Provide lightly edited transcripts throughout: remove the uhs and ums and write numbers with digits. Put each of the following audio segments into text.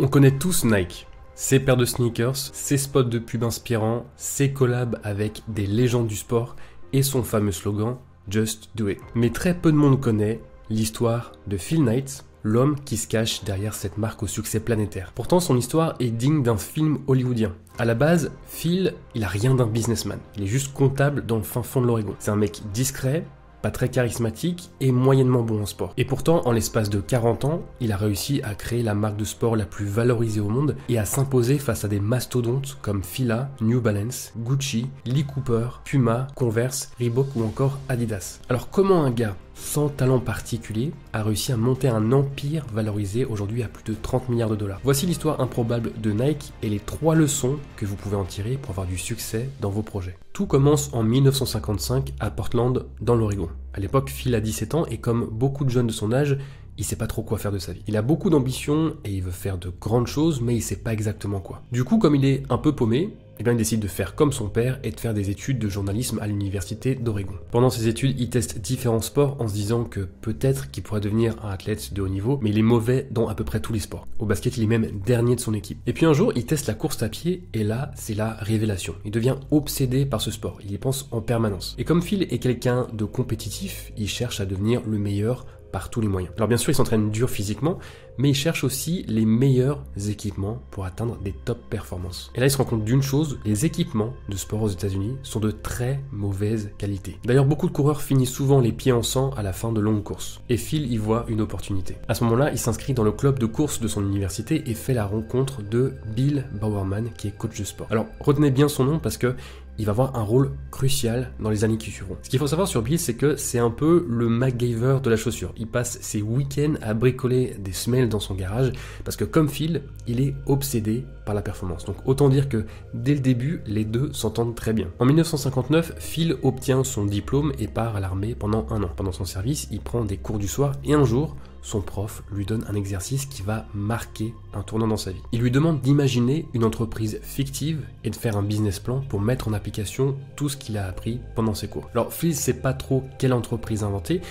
On connaît tous Nike, ses paires de sneakers, ses spots de pub inspirants, ses collabs avec des légendes du sport et son fameux slogan « Just do it ». Mais très peu de monde connaît l'histoire de Phil Knight, l'homme qui se cache derrière cette marque au succès planétaire. Pourtant, son histoire est digne d'un film hollywoodien. À la base, Phil, il a rien d'un businessman. Il est juste comptable dans le fin fond de l'Oregon. C'est un mec discret, pas très charismatique et moyennement bon en sport. Et pourtant, en l'espace de 40 ans, il a réussi à créer la marque de sport la plus valorisée au monde et à s'imposer face à des mastodontes comme Fila, New Balance, Gucci, Lee Cooper, Puma, Converse, Reebok ou encore Adidas. Alors comment un gars sans talent particulier a réussi à monter un empire valorisé aujourd'hui à plus de 30 milliards de dollars? Voici l'histoire improbable de Nike et les 3 leçons que vous pouvez en tirer pour avoir du succès dans vos projets. Tout commence en 1955 à Portland, dans l'Oregon. À l'époque, Phil a 17 ans et comme beaucoup de jeunes de son âge, il sait pas trop quoi faire de sa vie. Il a beaucoup d'ambition et il veut faire de grandes choses, mais il sait pas exactement quoi. Du coup, comme il est un peu paumé, il décide de faire comme son père et de faire des études de journalisme à l'université d'Oregon. Pendant ses études, il teste différents sports en se disant que peut-être qu'il pourrait devenir un athlète de haut niveau, mais il est mauvais dans à peu près tous les sports. Au basket, il est même dernier de son équipe. Et puis un jour, il teste la course à pied et là, c'est la révélation. Il devient obsédé par ce sport, il y pense en permanence. Et comme Phil est quelqu'un de compétitif, il cherche à devenir le meilleur par tous les moyens. Alors bien sûr, il s'entraîne dur physiquement, mais il cherche aussi les meilleurs équipements pour atteindre des top performances. Et là, il se rend compte d'une chose, les équipements de sport aux États-Unis sont de très mauvaise qualité. D'ailleurs, beaucoup de coureurs finissent souvent les pieds en sang à la fin de longues courses. Et Phil y voit une opportunité. À ce moment-là, il s'inscrit dans le club de course de son université et fait la rencontre de Bill Bowerman, qui est coach de sport. Alors, retenez bien son nom parce que il va avoir un rôle crucial dans les années qui suivront. Ce qu'il faut savoir sur Bill, c'est que c'est un peu le MacGyver de la chaussure. Il passe ses week-ends à bricoler des semelles dans son garage, parce que comme Phil, il est obsédé par la performance. Donc autant dire que dès le début, les deux s'entendent très bien. En 1959, Phil obtient son diplôme et part à l'armée pendant 1 an. Pendant son service, il prend des cours du soir et un jour, son prof lui donne un exercice qui va marquer un tournant dans sa vie. Il lui demande d'imaginer une entreprise fictive et de faire un business plan pour mettre en application tout ce qu'il a appris pendant ses cours. Alors Phil sait pas trop quelle entreprise inventer,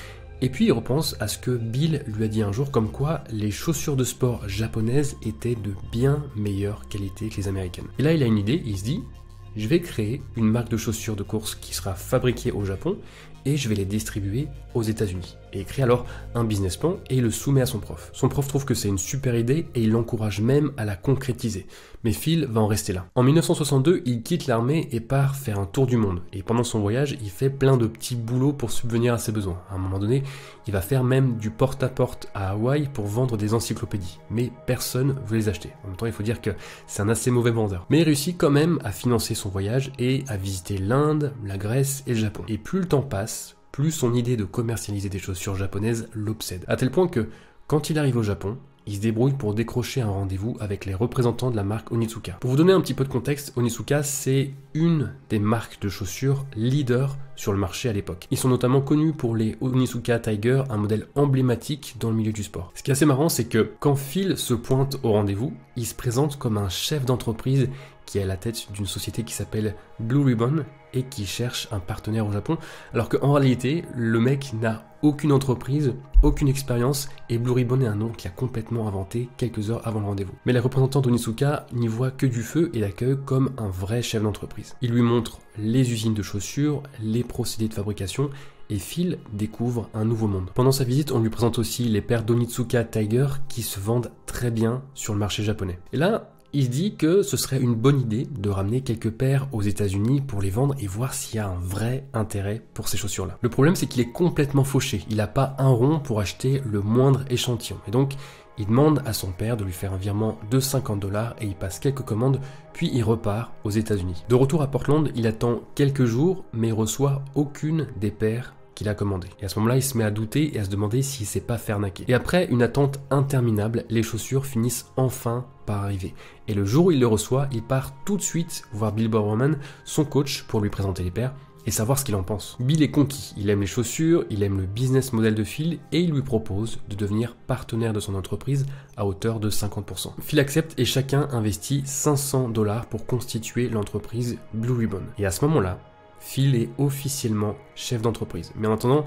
et puis il repense à ce que Bill lui a dit un jour, comme quoi les chaussures de sport japonaises étaient de bien meilleure qualité que les américaines. Et là il a une idée, il se dit, je vais créer une marque de chaussures de course qui sera fabriquée au Japon et je vais les distribuer aux États-Unis. Et il crée alors un business plan et il le soumet à son prof. Son prof trouve que c'est une super idée et il l'encourage même à la concrétiser. Mais Phil va en rester là. En 1962, il quitte l'armée et part faire un tour du monde. Et pendant son voyage, il fait plein de petits boulots pour subvenir à ses besoins. À un moment donné, il va faire même du porte-à-porte à Hawaï pour vendre des encyclopédies. Mais personne veut les acheter. En même temps, il faut dire que c'est un assez mauvais vendeur. Mais il réussit quand même à financer son voyage et à visiter l'Inde, la Grèce et le Japon. Et plus le temps passe, plus son idée de commercialiser des chaussures japonaises l'obsède. À tel point que, quand il arrive au Japon, il se débrouille pour décrocher un rendez-vous avec les représentants de la marque Onitsuka. Pour vous donner un petit peu de contexte, Onitsuka, c'est une des marques de chaussures leader sur le marché à l'époque. Ils sont notamment connus pour les Onitsuka Tiger, un modèle emblématique dans le milieu du sport. Ce qui est assez marrant, c'est que quand Phil se pointe au rendez-vous, il se présente comme un chef d'entreprise qui est à la tête d'une société qui s'appelle Blue Ribbon et qui cherche un partenaire au Japon, alors qu'en réalité, le mec n'a aucune entreprise, aucune expérience, et Blue Ribbon est un nom qu'il a complètement inventé quelques heures avant le rendez-vous. Mais les représentants d'Onitsuka n'y voient que du feu et l'accueillent comme un vrai chef d'entreprise. Il lui montre les usines de chaussures, les procédés de fabrication, et Phil découvre un nouveau monde. Pendant sa visite, on lui présente aussi les paires d'Onitsuka Tiger qui se vendent très bien sur le marché japonais. Et là, il se dit que ce serait une bonne idée de ramener quelques paires aux États-Unis pour les vendre et voir s'il y a un vrai intérêt pour ces chaussures-là. Le problème, c'est qu'il est complètement fauché. Il n'a pas un rond pour acheter le moindre échantillon. Et donc, il demande à son père de lui faire un virement de 50 $ et il passe quelques commandes, puis il repart aux États-Unis. De retour à Portland, il attend quelques jours, mais il reçoit aucune des paires qu'il a commandé. Et à ce moment-là, il se met à douter et à se demander s'il s'est pas fait arnaquer. Et après une attente interminable, les chaussures finissent enfin par arriver. Et le jour où il les reçoit, il part tout de suite voir Bill Bowerman, son coach, pour lui présenter les paires et savoir ce qu'il en pense. Bill est conquis, il aime les chaussures, il aime le business model de Phil et il lui propose de devenir partenaire de son entreprise à hauteur de 50%. Phil accepte et chacun investit 500 $ pour constituer l'entreprise Blue Ribbon. Et à ce moment-là, Phil est officiellement chef d'entreprise. Mais en attendant,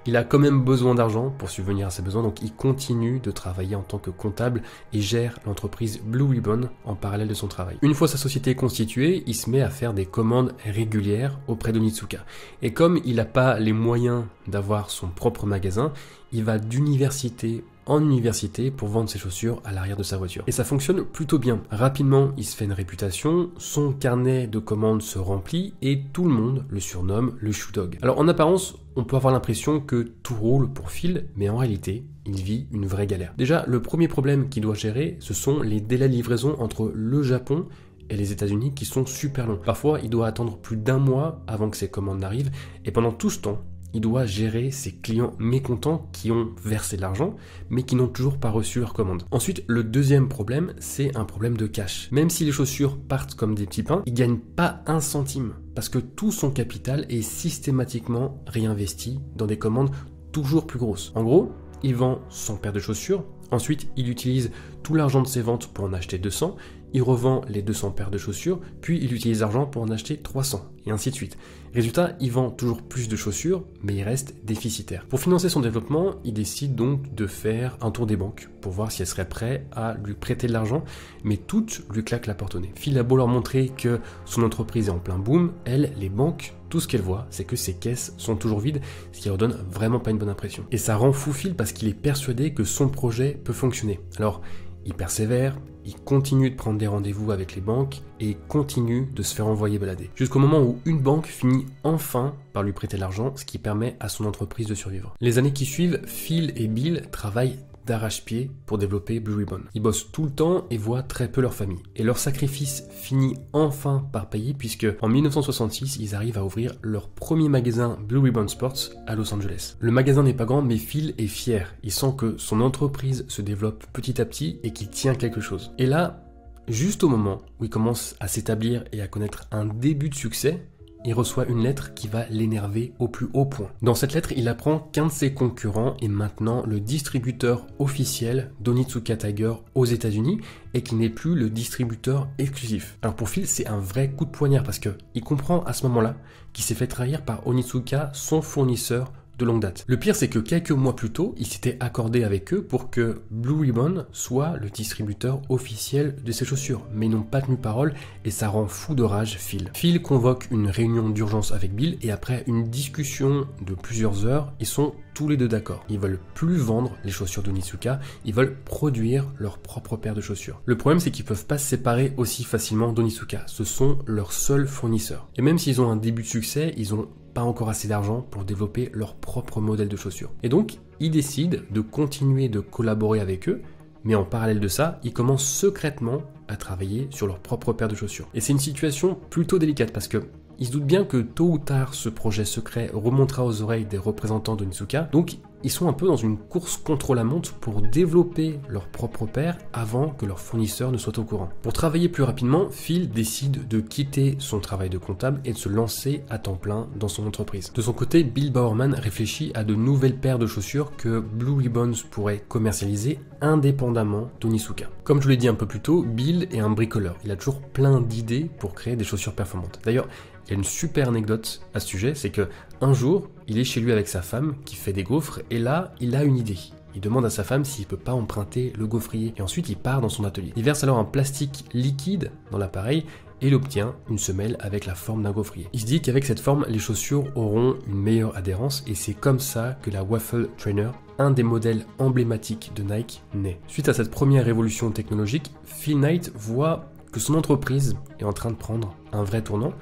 il a quand même besoin d'argent pour subvenir à ses besoins, donc il continue de travailler en tant que comptable et gère l'entreprise Blue Ribbon en parallèle de son travail. Une fois sa société constituée, il se met à faire des commandes régulières auprès d'Onitsuka. Et comme il n'a pas les moyens d'avoir son propre magasin, il va d'université en université pour vendre ses chaussures à l'arrière de sa voiture. Et ça fonctionne plutôt bien. Rapidement, il se fait une réputation, son carnet de commandes se remplit et tout le monde le surnomme le Shoe Dog. Alors en apparence, on peut avoir l'impression que tout roule pour Phil, mais en réalité, il vit une vraie galère. Déjà, le premier problème qu'il doit gérer, ce sont les délais de livraison entre le Japon et les États-Unis qui sont super longs. Parfois, il doit attendre plus d'1 mois avant que ses commandes n'arrivent et pendant tout ce temps, il doit gérer ses clients mécontents qui ont versé de l'argent, mais qui n'ont toujours pas reçu leur commande. Ensuite, le deuxième problème, c'est un problème de cash. Même si les chaussures partent comme des petits pains, il ne gagne pas 1 centime, parce que tout son capital est systématiquement réinvesti dans des commandes toujours plus grosses. En gros, il vend 100 paires de chaussures, ensuite il utilise tout l'argent de ses ventes pour en acheter 200, il revend les 200 paires de chaussures, puis il utilise l'argent pour en acheter 300, et ainsi de suite. Résultat, il vend toujours plus de chaussures, mais il reste déficitaire. Pour financer son développement, il décide donc de faire un tour des banques, pour voir si elles seraient prêtes à lui prêter de l'argent, mais toutes lui claquent la porte au nez. Phil a beau leur montrer que son entreprise est en plein boom, elles, les banques, tout ce qu'elles voient, c'est que ses caisses sont toujours vides, ce qui leur donne vraiment pas une bonne impression. Et ça rend fou Phil parce qu'il est persuadé que son projet peut fonctionner. Alors, il persévère, il continue de prendre des rendez-vous avec les banques et il continue de se faire envoyer balader. Jusqu'au moment où une banque finit enfin par lui prêter l'argent, ce qui permet à son entreprise de survivre. Les années qui suivent, Phil et Bill travaillent d'arrache-pied pour développer Blue Ribbon. Ils bossent tout le temps et voient très peu leur famille. Et leur sacrifice finit enfin par payer puisque en 1966, ils arrivent à ouvrir leur premier magasin Blue Ribbon Sports à Los Angeles. Le magasin n'est pas grand, mais Phil est fier. Il sent que son entreprise se développe petit à petit et qu'il tient quelque chose. Et là, juste au moment où il commence à s'établir et à connaître un début de succès, il reçoit une lettre qui va l'énerver au plus haut point. Dans cette lettre, il apprend qu'un de ses concurrents est maintenant le distributeur officiel d'Onitsuka Tiger aux États-Unis et qu'il n'est plus le distributeur exclusif. Alors pour Phil, c'est un vrai coup de poignard parce qu'il comprend à ce moment-là qu'il s'est fait trahir par Onitsuka, son fournisseur de longue date. Le pire, c'est que quelques mois plus tôt, il s'était accordé avec eux pour que Blue Ribbon soit le distributeur officiel de ses chaussures, mais ils n'ont pas tenu parole et ça rend fou de rage Phil. Phil convoque une réunion d'urgence avec Bill et après une discussion de plusieurs heures, ils sont tous les deux d'accord. Ils veulent plus vendre les chaussures d'Onitsuka, ils veulent produire leur propre paire de chaussures. Le problème, c'est qu'ils peuvent pas se séparer aussi facilement d'Onitsuka. Ce sont leurs seuls fournisseurs. Et même s'ils ont un début de succès, ils ont pas encore assez d'argent pour développer leur propre modèle de chaussures. Et donc, ils décident de continuer de collaborer avec eux, mais en parallèle de ça, ils commencent secrètement à travailler sur leur propre paire de chaussures. Et c'est une situation plutôt délicate parce que ils se doutent bien que tôt ou tard, ce projet secret remontera aux oreilles des représentants d'Onitsuka, donc ils sont un peu dans une course contre la montre pour développer leur propre paire avant que leur fournisseur ne soit au courant. Pour travailler plus rapidement, Phil décide de quitter son travail de comptable et de se lancer à temps plein dans son entreprise. De son côté, Bill Bowerman réfléchit à de nouvelles paires de chaussures que Blue Ribbon pourrait commercialiser indépendamment d'Onitsuka. Comme je vous l'ai dit un peu plus tôt, Bill est un bricoleur. Il a toujours plein d'idées pour créer des chaussures performantes. D'ailleurs, il y a une super anecdote à ce sujet, c'est que un jour, il est chez lui avec sa femme qui fait des gaufres et là, il a une idée. Il demande à sa femme s'il peut pas emprunter le gaufrier et ensuite il part dans son atelier. Il verse alors un plastique liquide dans l'appareil et il obtient une semelle avec la forme d'un gaufrier. Il se dit qu'avec cette forme, les chaussures auront une meilleure adhérence et c'est comme ça que la Waffle Trainer, un des modèles emblématiques de Nike, naît. Suite à cette première révolution technologique, Phil Knight voit que son entreprise est en train de prendre un vrai tournant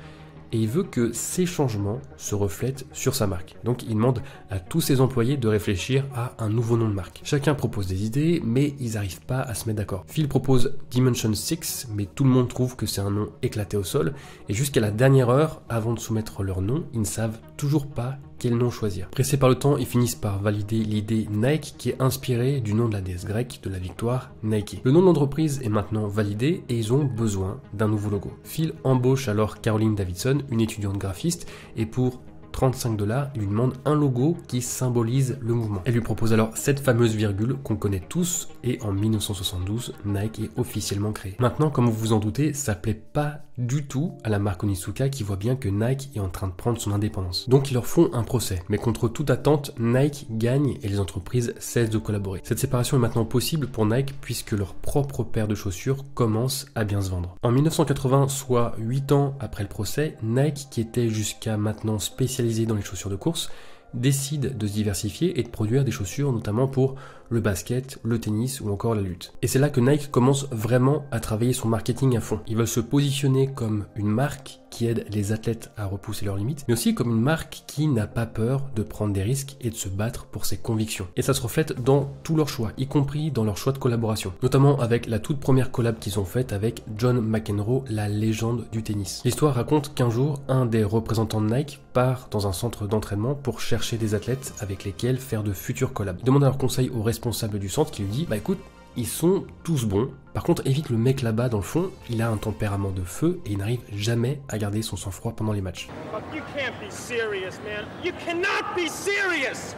et il veut que ces changements se reflètent sur sa marque. Donc il demande à tous ses employés de réfléchir à un nouveau nom de marque. Chacun propose des idées, mais ils n'arrivent pas à se mettre d'accord. Phil propose Dimension 6, mais tout le monde trouve que c'est un nom éclaté au sol, et jusqu'à la dernière heure, avant de soumettre leur nom, ils ne savent toujours pas quel nom choisir. Pressés par le temps, ils finissent par valider l'idée Nike qui est inspirée du nom de la déesse grecque de la victoire, Nike. Le nom de l'entreprise est maintenant validé et ils ont besoin d'un nouveau logo. Phil embauche alors Caroline Davidson, une étudiante graphiste, et pour $35, il lui demande un logo qui symbolise le mouvement. Elle lui propose alors cette fameuse virgule qu'on connaît tous et en 1972, Nike est officiellement créé. Maintenant, comme vous vous en doutez, ça plaît pas du tout à la marque Onitsuka qui voit bien que Nike est en train de prendre son indépendance. Donc ils leur font un procès, mais contre toute attente, Nike gagne et les entreprises cessent de collaborer. Cette séparation est maintenant possible pour Nike puisque leur propre paire de chaussures commence à bien se vendre. En 1980, soit 8 ans après le procès, Nike, qui était jusqu'à maintenant spécialisé dans les chaussures de course, décide de se diversifier et de produire des chaussures notamment pour le basket, le tennis ou encore la lutte. Et c'est là que Nike commence vraiment à travailler son marketing à fond. Ils veulent se positionner comme une marque qui aide les athlètes à repousser leurs limites, mais aussi comme une marque qui n'a pas peur de prendre des risques et de se battre pour ses convictions. Et ça se reflète dans tous leurs choix, y compris dans leurs choix de collaboration, notamment avec la toute première collab qu'ils ont faite avec John McEnroe, la légende du tennis. L'histoire raconte qu'un jour, un des représentants de Nike part dans un centre d'entraînement pour chercher des athlètes avec lesquels faire de futures collabs. Il demande alors conseil au responsable du centre qui lui dit « Bah écoute, ils sont tous bons, par contre évite le mec là-bas dans le fond, il a un tempérament de feu et il n'arrive jamais à garder son sang-froid pendant les matchs. »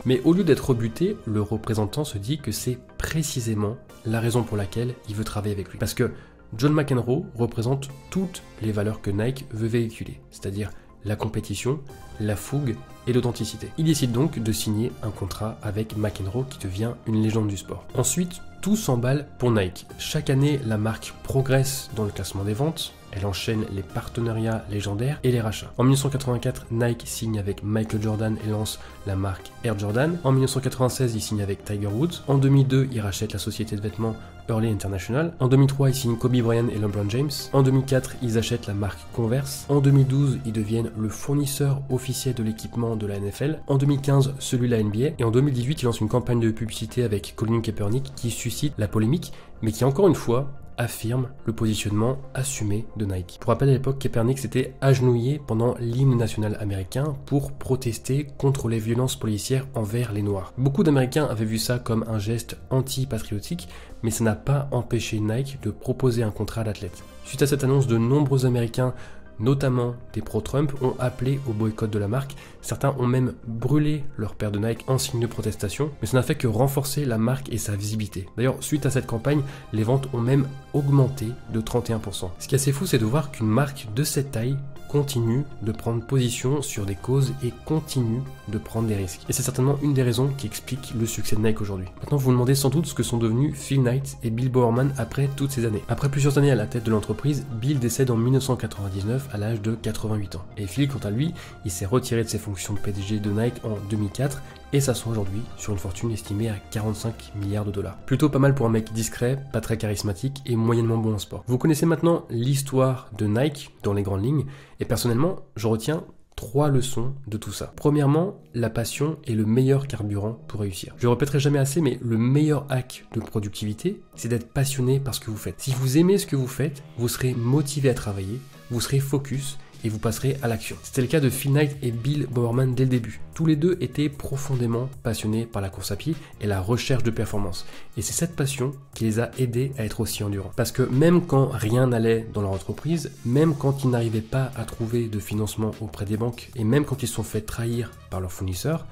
Mais au lieu d'être rebuté, le représentant se dit que c'est précisément la raison pour laquelle il veut travailler avec lui. Parce que John McEnroe représente toutes les valeurs que Nike veut véhiculer, c'est-à-dire la compétition, la fougue et l'authenticité. Il décide donc de signer un contrat avec McEnroe qui devient une légende du sport. Ensuite, tout s'emballe pour Nike. Chaque année, la marque progresse dans le classement des ventes. Elle enchaîne les partenariats légendaires et les rachats. En 1984, Nike signe avec Michael Jordan et lance la marque Air Jordan. En 1996, il signe avec Tiger Woods. En 2002, il rachète la société de vêtements Hurley International. En 2003, ils signent Kobe Bryant et LeBron James. En 2004, ils achètent la marque Converse. En 2012, ils deviennent le fournisseur officiel de l'équipement de la NFL. En 2015, celui de la NBA. Et en 2018, ils lancent une campagne de publicité avec Colin Kaepernick qui suscite la polémique, mais qui encore une fois affirme le positionnement assumé de Nike. Pour rappel, à l'époque, Kaepernick s'était agenouillé pendant l'hymne national américain pour protester contre les violences policières envers les Noirs. Beaucoup d'Américains avaient vu ça comme un geste anti-patriotique, mais ça n'a pas empêché Nike de proposer un contrat à l'athlète. Suite à cette annonce, de nombreux Américains, notamment des pro-Trump, ont appelé au boycott de la marque. Certains ont même brûlé leur paire de Nike en signe de protestation, mais ça n'a fait que renforcer la marque et sa visibilité. D'ailleurs, suite à cette campagne, les ventes ont même augmenté de 31%. Ce qui est assez fou, c'est de voir qu'une marque de cette taille continue de prendre position sur des causes et continue de prendre des risques. Et c'est certainement une des raisons qui explique le succès de Nike aujourd'hui. Maintenant, vous vous demandez sans doute ce que sont devenus Phil Knight et Bill Bowerman après toutes ces années. Après plusieurs années à la tête de l'entreprise, Bill décède en 1999 à l'âge de 88 ans. Et Phil, quant à lui, il s'est retiré de ses fonctions de PDG de Nike en 2004 et s'assoit aujourd'hui sur une fortune estimée à 45 milliards de dollars. Plutôt pas mal pour un mec discret, pas très charismatique et moyennement bon en sport. Vous connaissez maintenant l'histoire de Nike dans les grandes lignes, et personnellement, je retiens 3 leçons de tout ça. Premièrement, la passion est le meilleur carburant pour réussir. Je le répéterai jamais assez, mais le meilleur hack de productivité, c'est d'être passionné par ce que vous faites. Si vous aimez ce que vous faites, vous serez motivé à travailler, vous serez focus, et vous passerez à l'action. C'était le cas de Phil Knight et Bill Bowerman dès le début. Tous les deux étaient profondément passionnés par la course à pied et la recherche de performance. Et c'est cette passion qui les a aidés à être aussi endurants. Parce que même quand rien n'allait dans leur entreprise, même quand ils n'arrivaient pas à trouver de financement auprès des banques, et même quand ils se sont fait trahir par leurs fournisseurs,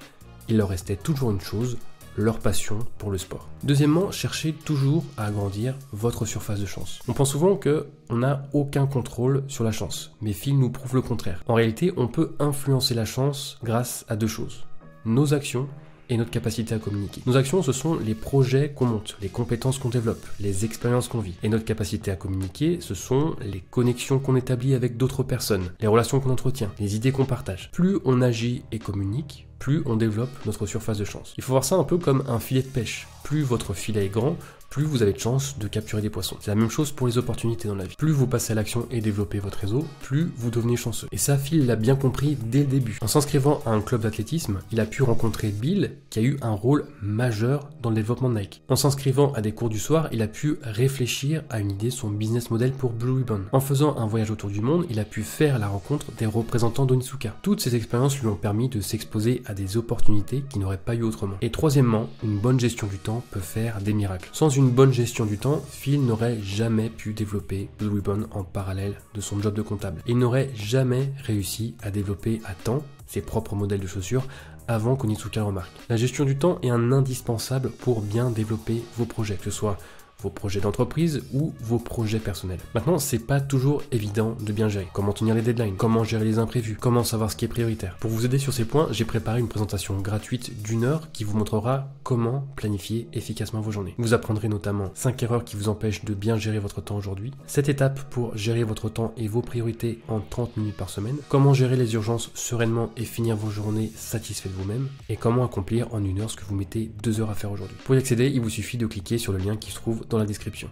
il leur restait toujours une chose, leur passion pour le sport. Deuxièmement, cherchez toujours à agrandir votre surface de chance. On pense souvent qu'on n'a aucun contrôle sur la chance, mais Phil nous prouve le contraire. En réalité, on peut influencer la chance grâce à 2 choses, nos actions et notre capacité à communiquer. Nos actions, ce sont les projets qu'on monte, les compétences qu'on développe, les expériences qu'on vit. Et notre capacité à communiquer, ce sont les connexions qu'on établit avec d'autres personnes, les relations qu'on entretient, les idées qu'on partage. Plus on agit et communique, plus on développe notre surface de chance. Il faut voir ça un peu comme un filet de pêche. Plus votre filet est grand, plus vous avez de chances de capturer des poissons. C'est la même chose pour les opportunités dans la vie. Plus vous passez à l'action et développez votre réseau, plus vous devenez chanceux. Et ça, Phil l'a bien compris dès le début. En s'inscrivant à un club d'athlétisme, il a pu rencontrer Bill, qui a eu un rôle majeur dans le développement de Nike. En s'inscrivant à des cours du soir, il a pu réfléchir à une idée de son business model pour Blue Ribbon. En faisant un voyage autour du monde, il a pu faire la rencontre des représentants d'Onitsuka. Toutes ces expériences lui ont permis de s'exposer à des opportunités qu'il n'aurait pas eu autrement. Et troisièmement, une bonne gestion du temps peut faire des miracles. Sans une bonne gestion du temps, Phil n'aurait jamais pu développer Blue Ribbon en parallèle de son job de comptable. Il n'aurait jamais réussi à développer à temps ses propres modèles de chaussures avant qu'Onitsuka remarque. La gestion du temps est un indispensable pour bien développer vos projets, que ce soit vos projets d'entreprise ou vos projets personnels. Maintenant, c'est pas toujours évident de bien gérer. Comment tenir les deadlines, comment gérer les imprévus, comment savoir ce qui est prioritaire. Pour vous aider sur ces points, j'ai préparé une présentation gratuite d'1 heure qui vous montrera comment planifier efficacement vos journées. Vous apprendrez notamment 5 erreurs qui vous empêchent de bien gérer votre temps aujourd'hui, 7 étapes pour gérer votre temps et vos priorités en 30 minutes par semaine, comment gérer les urgences sereinement et finir vos journées satisfait de vous-même, et comment accomplir en 1 heure ce que vous mettez 2 heures à faire aujourd'hui. Pour y accéder, il vous suffit de cliquer sur le lien qui se trouve dans la description.